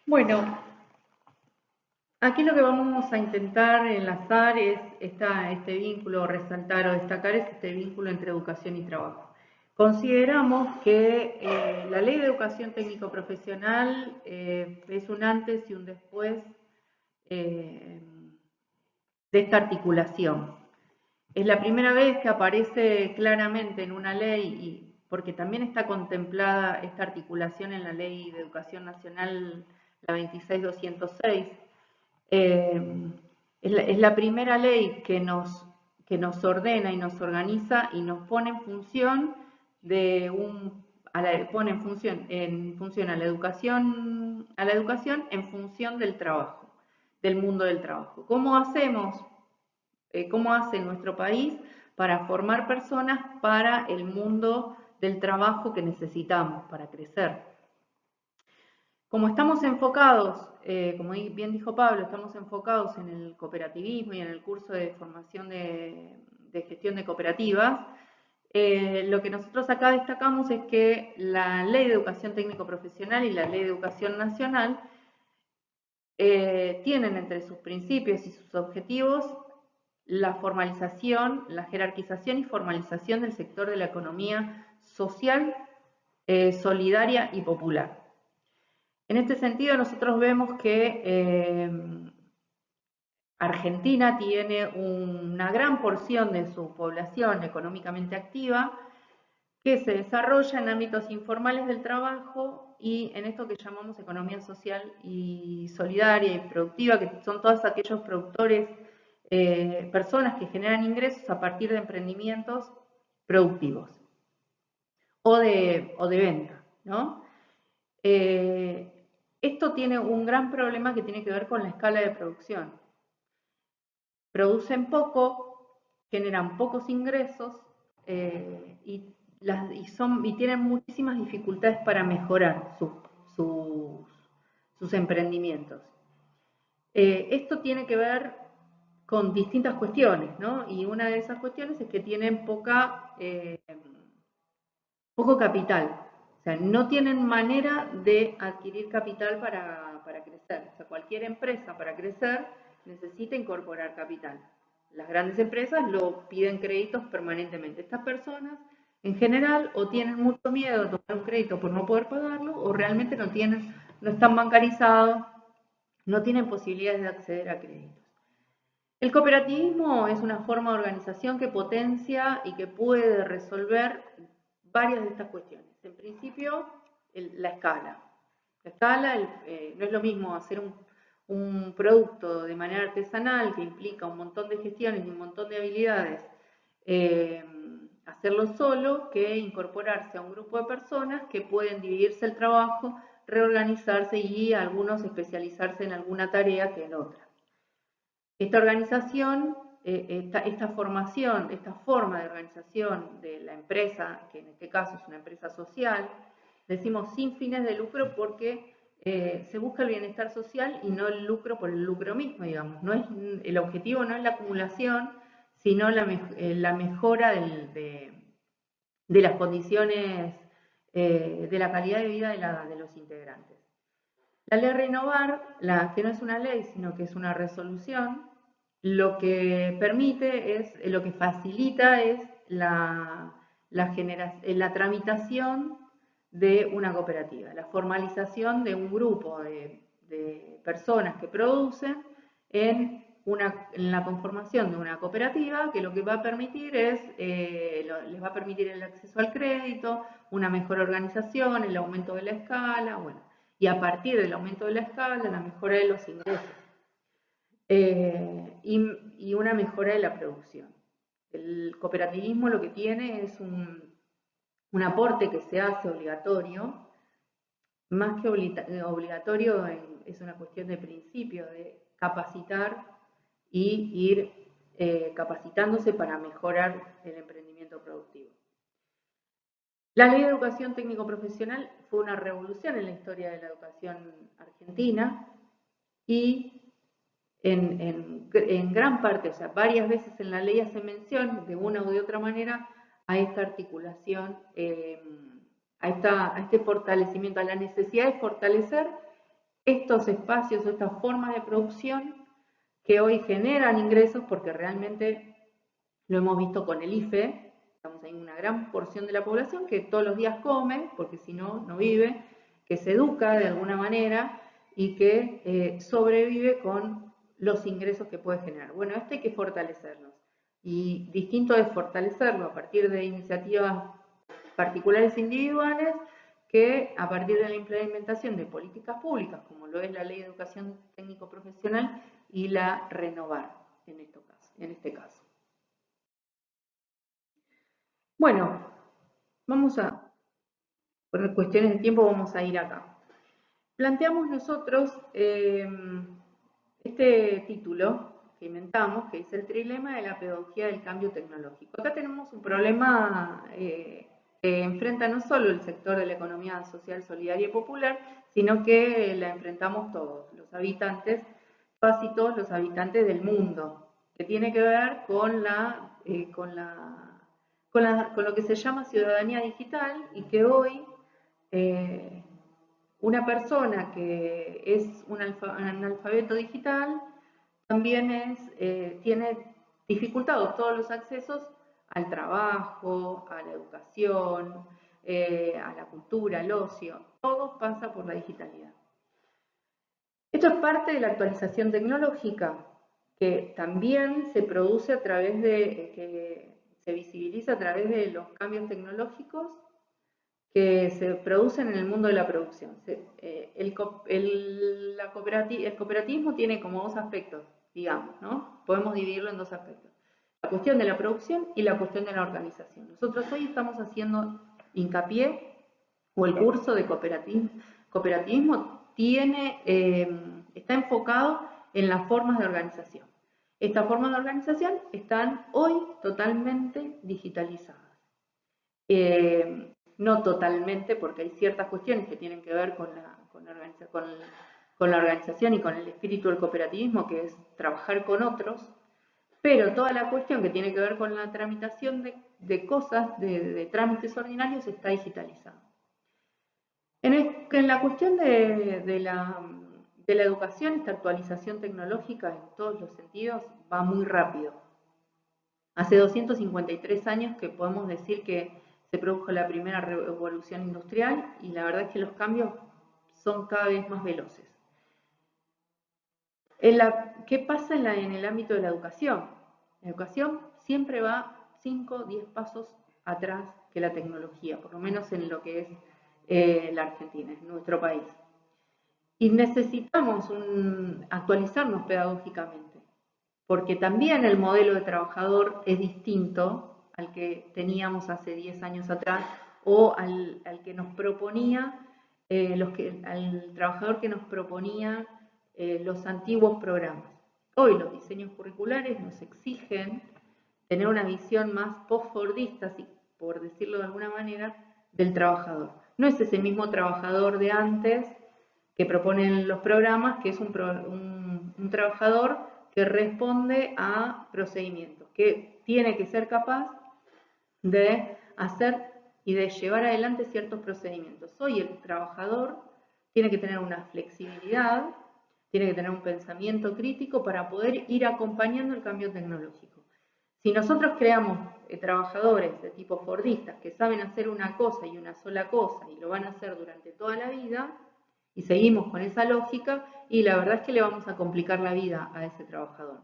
Bueno, aquí lo que vamos a intentar enlazar es este vínculo, resaltar o destacar es este vínculo entre educación y trabajo. Consideramos que la Ley de Educación Técnico Profesional es un antes y un después eh, de esta articulación. Es la primera vez que aparece claramente en una ley, y porque también está contemplada esta articulación en la Ley de Educación Nacional, la 26206. Es la primera ley que nos ordena y nos organiza y nos pone en función de pone en función a la educación en función del trabajo, del mundo del trabajo. ¿Cómo hacemos cómo hace nuestro país para formar personas para el mundo del trabajo que necesitamos para crecer? Como estamos enfocados, como bien dijo Pablo, estamos enfocados en el cooperativismo y en el curso de formación de gestión de cooperativas, lo que nosotros acá destacamos es que la Ley de Educación Técnico Profesional y la Ley de Educación Nacional tienen entre sus principios y sus objetivos la formalización, la jerarquización y formalización del sector de la economía social, solidaria y popular. En este sentido, nosotros vemos que Argentina tiene una gran porción de su población económicamente activa que se desarrolla en ámbitos informales del trabajo y en esto que llamamos economía social y solidaria y productiva, que son todos aquellos productores, personas que generan ingresos a partir de emprendimientos productivos o de venta, ¿no? Esto tiene un gran problema que tiene que ver con la escala de producción. Producen poco, generan pocos ingresos y tienen muchísimas dificultades para mejorar sus emprendimientos. Esto tiene que ver con distintas cuestiones, ¿no? Y una de esas cuestiones es que tienen poco capital. O sea, no tienen manera de adquirir capital para crecer. O sea, cualquier empresa para crecer necesita incorporar capital. Las grandes empresas lo piden créditos permanentemente. Estas personas, en general, o tienen mucho miedo de tomar un crédito por no poder pagarlo, o realmente no están bancarizados, no tienen posibilidades de acceder a créditos. El cooperativismo es una forma de organización que potencia y que puede resolver varias de estas cuestiones. En principio, la escala. La escala no es lo mismo hacer un producto de manera artesanal que implica un montón de gestiones y un montón de habilidades, eh, hacerlo solo que incorporarse a un grupo de personas que pueden dividirse el trabajo, reorganizarse y algunos especializarse en alguna tarea que en otra. Esta organización, esta formación, esta forma de organización de la empresa, que en este caso es una empresa social, decimos sin fines de lucro porque se busca el bienestar social y no el lucro por el lucro mismo, digamos. El objetivo no es la acumulación, sino la mejora de las condiciones, de la calidad de vida de los integrantes. La ley Renovar, que no es una ley, sino que es una resolución, lo que permite lo que facilita es la tramitación de una cooperativa, la formalización de un grupo de personas que producen en la conformación de una cooperativa, que lo que va a permitir les va a permitir el acceso al crédito, una mejor organización, el aumento de la escala, bueno, y a partir del aumento de la escala, la mejora de los ingresos y una mejora de la producción. El cooperativismo lo que tiene es un aporte que se hace obligatorio, más que obligatorio es una cuestión de principio, de capacitar y ir capacitándose para mejorar el emprendimiento productivo. La Ley de Educación Técnico Profesional fue una revolución en la historia de la educación argentina y en gran parte, o sea, varias veces en la ley hace mención de una u de otra manera a esta articulación, a este fortalecimiento, a la necesidad de fortalecer estos espacios, estas formas de producción que hoy generan ingresos, porque realmente lo hemos visto con el IFE, estamos en una gran porción de la población que todos los días come, porque si no, no vive, que se educa de alguna manera y que sobrevive con los ingresos que puede generar. Bueno, esto hay que fortalecerlos. Y distinto es fortalecerlo a partir de iniciativas particulares e individuales que a partir de la implementación de políticas públicas, como lo es la Ley de Educación Técnico-Profesional y la Renovar, en este caso. Bueno, vamos a, por cuestiones de tiempo, vamos a ir acá. Planteamos nosotros este título que inventamos, que es el trilema de la pedagogía del cambio tecnológico. Acá tenemos un problema que enfrenta no solo el sector de la economía social, solidaria y popular, sino que la enfrentamos todos, los habitantes, casi todos los habitantes del mundo, que tiene que ver con lo que se llama ciudadanía digital y que hoy una persona que es un analfabeto digital también tiene dificultados todos los accesos al trabajo, a la educación, a la cultura, al ocio. Todo pasa por la digitalidad. Esto es parte de la actualización tecnológica que también se produce a través que se visibiliza a través de los cambios tecnológicos que se producen en el mundo de la producción. El cooperativismo tiene como dos aspectos, digamos, ¿no? Podemos dividirlo en dos aspectos. La cuestión de la producción y la cuestión de la organización. Nosotros hoy estamos haciendo hincapié, o el curso de cooperativismo está enfocado en las formas de organización. Estas formas de organización están hoy totalmente digitalizadas. No totalmente, porque hay ciertas cuestiones que tienen que ver con la organización y con el espíritu del cooperativismo, que es trabajar con otros, pero toda la cuestión que tiene que ver con la tramitación de cosas, de trámites ordinarios, está digitalizada. En la cuestión de la educación, esta actualización tecnológica en todos los sentidos va muy rápido. Hace 253 años que podemos decir que se produjo la primera revolución industrial y la verdad es que los cambios son cada vez más veloces. ¿Qué pasa en el ámbito de la educación? La educación siempre va 5 o 10 pasos atrás que la tecnología, por lo menos en lo que es la Argentina, en nuestro país. Y necesitamos actualizarnos pedagógicamente, porque también el modelo de trabajador es distinto al que teníamos hace 10 años atrás o al que nos proponía, al trabajador que nos proponía los antiguos programas. Hoy los diseños curriculares nos exigen tener una visión más post-fordista, por decirlo de alguna manera, del trabajador. No es ese mismo trabajador de antes que proponen los programas, que es un trabajador que responde a procedimientos, que tiene que ser capaz de hacer y de llevar adelante ciertos procedimientos. Hoy el trabajador tiene que tener una flexibilidad, tiene que tener un pensamiento crítico para poder ir acompañando el cambio tecnológico. Si nosotros creamos trabajadores de tipo fordistas que saben hacer una cosa y una sola cosa y lo van a hacer durante toda la vida, y seguimos con esa lógica, y la verdad es que le vamos a complicar la vida a ese trabajador.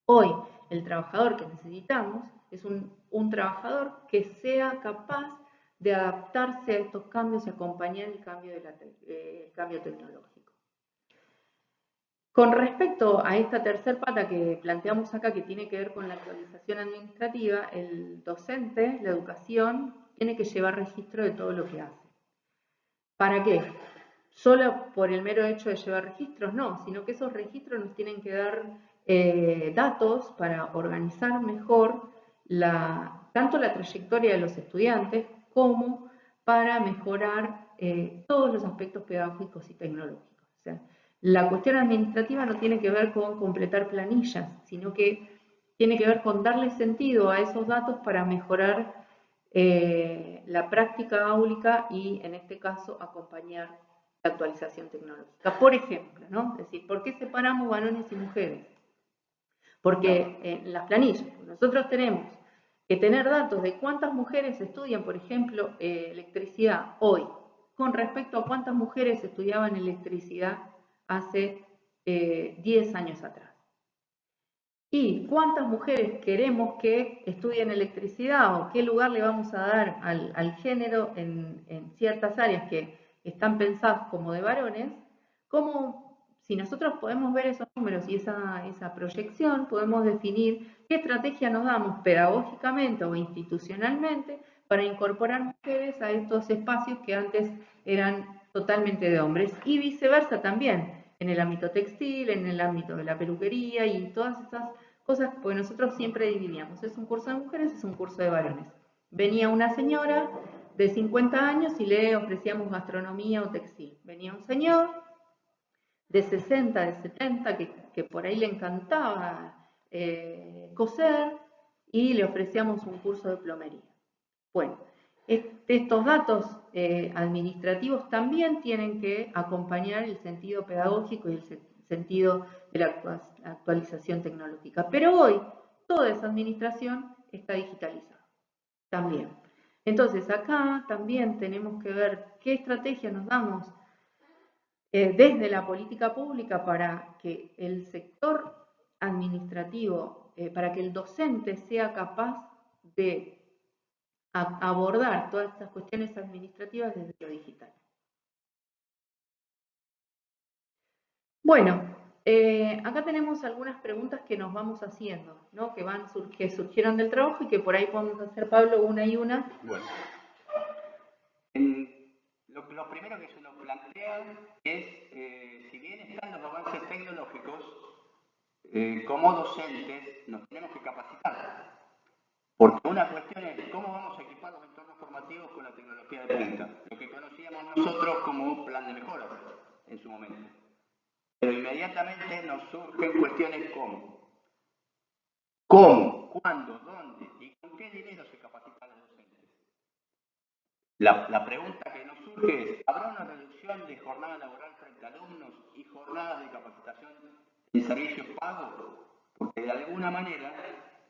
Hoy, el trabajador que necesitamos es un trabajador que sea capaz de adaptarse a estos cambios y acompañar el cambio tecnológico. Con respecto a esta tercera pata que planteamos acá, que tiene que ver con la actualización administrativa, el docente, la educación, tiene que llevar registro de todo lo que hace. ¿Para qué? ¿Solo por el mero hecho de llevar registros? No, sino que esos registros nos tienen que dar datos para organizar mejor tanto la trayectoria de los estudiantes como para mejorar todos los aspectos pedagógicos y tecnológicos. O sea, la cuestión administrativa no tiene que ver con completar planillas, sino que tiene que ver con darle sentido a esos datos para mejorar la práctica áulica y, en este caso, acompañar la actualización tecnológica. Por ejemplo, ¿no? Es decir, ¿por qué separamos varones y mujeres? Porque en las planillas nosotros tenemos que tener datos de cuántas mujeres estudian, por ejemplo, electricidad hoy, con respecto a cuántas mujeres estudiaban electricidad hace 10 años atrás. Y cuántas mujeres queremos que estudien electricidad o qué lugar le vamos a dar al género en ciertas áreas que están pensadas como de varones, como si nosotros podemos ver esos números y esa proyección, podemos definir qué estrategia nos damos pedagógicamente o institucionalmente para incorporar mujeres a estos espacios que antes eran totalmente de hombres, y viceversa también, en el ámbito textil, en el ámbito de la peluquería y todas esas cosas, porque nosotros siempre dividíamos, es un curso de mujeres, es un curso de varones. Venía una señora de 50 años y le ofrecíamos gastronomía o textil. Venía un señor de 60, de 70, que por ahí le encantaba coser, y le ofrecíamos un curso de plomería. Bueno, estos datos administrativos también tienen que acompañar el sentido pedagógico y el sentido de la actualización tecnológica. Pero hoy toda esa administración está digitalizada también. Entonces acá también tenemos que ver qué estrategia nos damos desde la política pública para que el sector administrativo, para que el docente sea capaz de abordar todas estas cuestiones administrativas desde lo digital. Bueno, acá tenemos algunas preguntas que nos vamos haciendo, ¿no? Que surgieron del trabajo y que por ahí podemos hacer, Pablo, una y una. Bueno, lo primero que se nos plantea es, si bien están los avances tecnológicos, como docentes nos tenemos que capacitar. Porque una cuestión es cómo vamos a equipar los entornos formativos con la tecnología de punta, lo que conocíamos nosotros como plan de mejora en su momento. Pero inmediatamente nos surgen cuestiones como cómo, cuándo, dónde y con qué dinero se capacitan los docentes. La pregunta que nos surge es, ¿habrá una reducción de jornada laboral frente a alumnos y jornadas de capacitación en servicios pagos? Porque de alguna manera,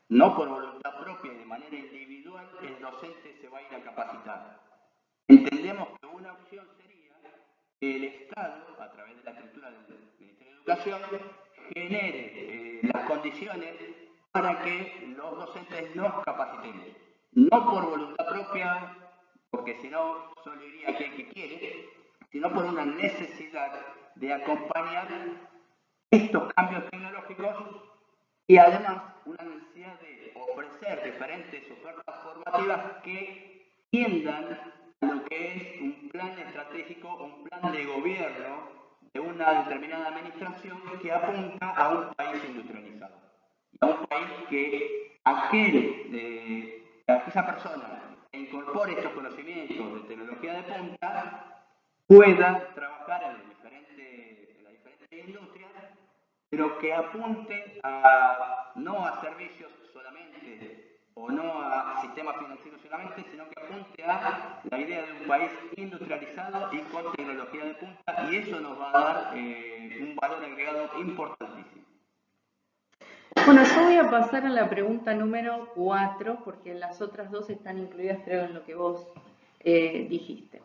no por voluntad propia y de manera individual, el docente se va a ir a capacitar. Entendemos que una opción sería que el Estado, a través de la estructura del Ministerio de Educación, genere las condiciones para que los docentes nos capacitemos. No por voluntad propia, porque si no, solo iría aquel que quiere, sino por una necesidad de acompañar estos cambios tecnológicos y además una necesidad de ofrecer diferentes ofertas formativas que tiendan a lo que es un plan estratégico, un plan de gobierno de una determinada administración que apunta a un país industrializado, a un país que aquella persona que incorpore estos conocimientos de tecnología de punta pueda trabajar en las diferentes industrias, pero que apunte no a servicios solamente o no a sistemas financieros solamente, sino que apunte a la idea de un país industrializado y con tecnología de punta, y eso nos va a dar un valor agregado importantísimo. Bueno, yo voy a pasar a la pregunta número 4, porque las otras dos están incluidas, creo, en lo que vos dijiste.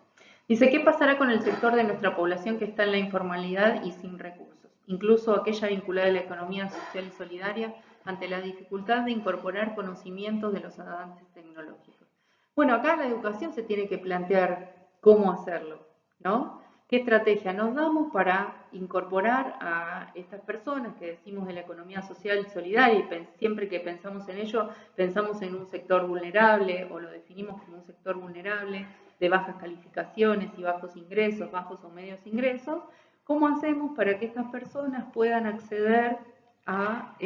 Dice, ¿qué pasará con el sector de nuestra población que está en la informalidad y sin recursos? Incluso aquella vinculada a la economía social y solidaria, ante la dificultad de incorporar conocimientos de los avances tecnológicos. Bueno, acá la educación se tiene que plantear cómo hacerlo, ¿no? ¿Qué estrategia nos damos para incorporar a estas personas que decimos de la economía social y solidaria, y siempre que pensamos en ello, pensamos en un sector vulnerable o lo definimos como un sector vulnerable de bajas calificaciones y bajos ingresos, bajos o medios ingresos? ¿Cómo hacemos para que estas personas puedan acceder a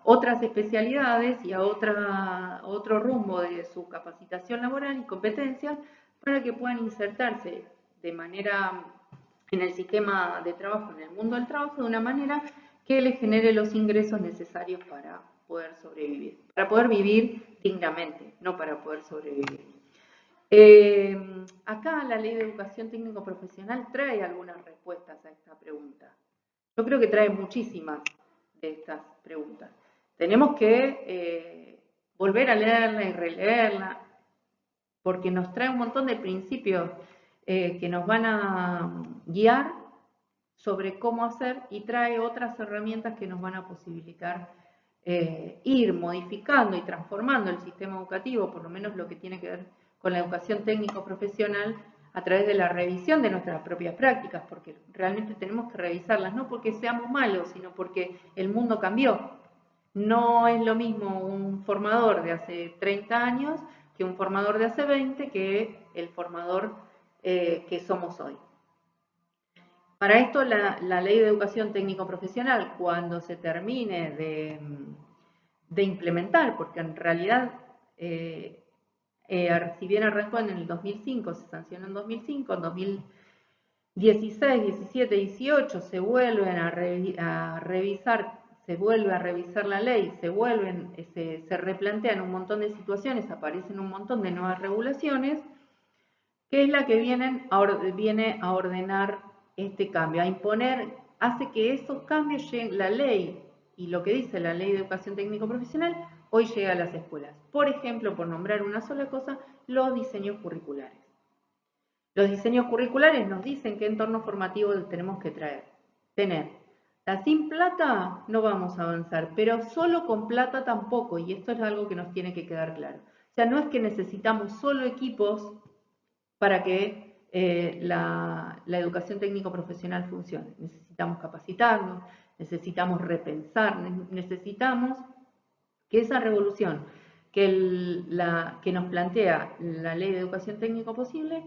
otras especialidades y a otro rumbo de su capacitación laboral y competencias, para que puedan insertarse de manera en el sistema de trabajo, en el mundo del trabajo, de una manera que les genere los ingresos necesarios para poder sobrevivir, para poder vivir dignamente, no para poder sobrevivir? Acá la Ley de Educación Técnico Profesional trae algunas respuestas a esta pregunta. Yo creo que trae muchísimas de estas preguntas. Tenemos que volver a leerla y releerla, porque nos trae un montón de principios que nos van a guiar sobre cómo hacer, y trae otras herramientas que nos van a posibilitar ir modificando y transformando el sistema educativo, por lo menos lo que tiene que ver con la educación técnico-profesional, a través de la revisión de nuestras propias prácticas, porque realmente tenemos que revisarlas, no porque seamos malos, sino porque el mundo cambió. No es lo mismo un formador de hace 30 años que un formador de hace 20, que el formador que somos hoy. Para esto, la Ley de Educación Técnico-Profesional, cuando se termine de implementar, porque en realidad, si bien arrancó en el 2005, se sancionó en 2005, en 2016, 17, 18 se vuelven a revisar, se vuelve a revisar la ley, se replantean un montón de situaciones, aparecen un montón de nuevas regulaciones, que es la que viene a ordenar este cambio, a imponer, hace que esos cambios lleguen, la ley y lo que dice la Ley de Educación Técnico Profesional, hoy llega a las escuelas. Por ejemplo, por nombrar una sola cosa, los diseños curriculares. Los diseños curriculares nos dicen qué entorno formativo tenemos que tener. Sin plata no vamos a avanzar, pero solo con plata tampoco, y esto es algo que nos tiene que quedar claro. O sea, no es que necesitamos solo equipos para que la educación técnico-profesional funcione. Necesitamos capacitarnos, necesitamos repensar, necesitamos que esa revolución que nos plantea la Ley de Educación Técnico posible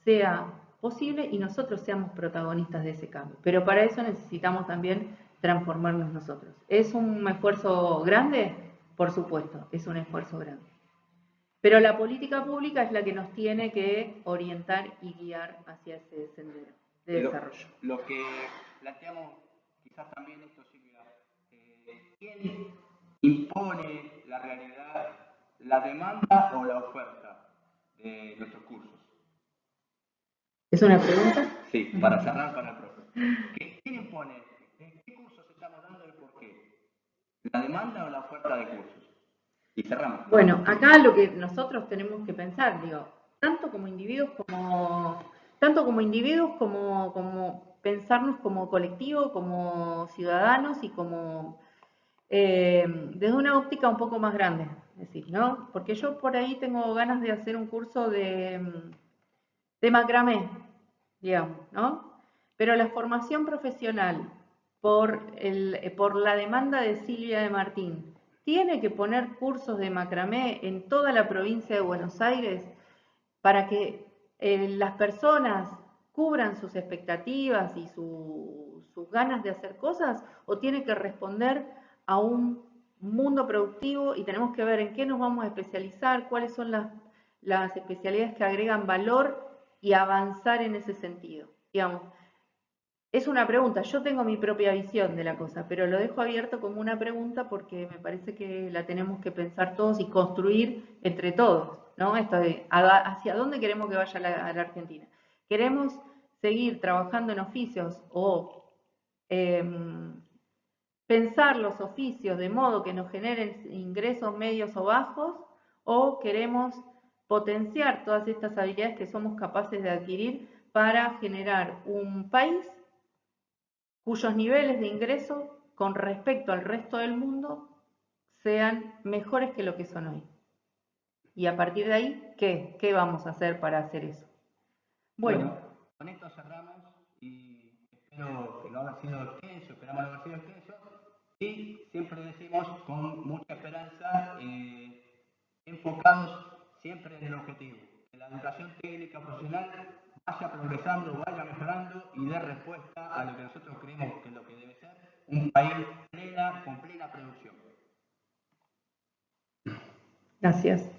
sea posible y nosotros seamos protagonistas de ese cambio. Pero para eso necesitamos también transformarnos nosotros. ¿Es un esfuerzo grande? Por supuesto, es un esfuerzo grande. Pero la política pública es la que nos tiene que orientar y guiar hacia ese sendero de desarrollo. Lo que planteamos, quizás también esto, Silvia, ¿quién impone la realidad, la demanda o la oferta de nuestros cursos? ¿Es una pregunta? Sí, para cerrar para el profe. ¿Quién impone? ¿Qué cursos estamos dando y por qué? ¿La demanda o la oferta de cursos? Y cerramos. Bueno, acá lo que nosotros tenemos que pensar, digo, tanto como individuos como pensarnos como colectivo, como ciudadanos y como desde una óptica un poco más grande, es decir, ¿no? Porque yo por ahí tengo ganas de hacer un curso de macramé, digamos, ¿no? Pero la formación profesional por la demanda de Silvia de Martín, tiene que poner cursos de macramé en toda la provincia de Buenos Aires para que las personas cubran sus expectativas y sus ganas de hacer cosas, o tiene que responder a un mundo productivo y tenemos que ver en qué nos vamos a especializar, cuáles son las especialidades que agregan valor y avanzar en ese sentido. Digamos, es una pregunta, yo tengo mi propia visión de la cosa, pero lo dejo abierto como una pregunta porque me parece que la tenemos que pensar todos y construir entre todos, ¿no? Esto de hacia dónde queremos que vaya la Argentina. ¿Queremos seguir trabajando en oficios o pensar los oficios de modo que nos generen ingresos medios o bajos, o queremos potenciar todas estas habilidades que somos capaces de adquirir para generar un país cuyos niveles de ingreso con respecto al resto del mundo sean mejores que lo que son hoy? Y a partir de ahí, ¿qué vamos a hacer para hacer eso? Bueno, con esto cerramos y espero que no haya sido extenso, esperamos no haber sido extenso, y siempre decimos con mucha esperanza, enfocados siempre en el objetivo, que la educación técnica profesional vaya progresando, vaya mejorando y dé respuesta a lo que nosotros creemos que es lo que debe ser un país con plena producción. Gracias.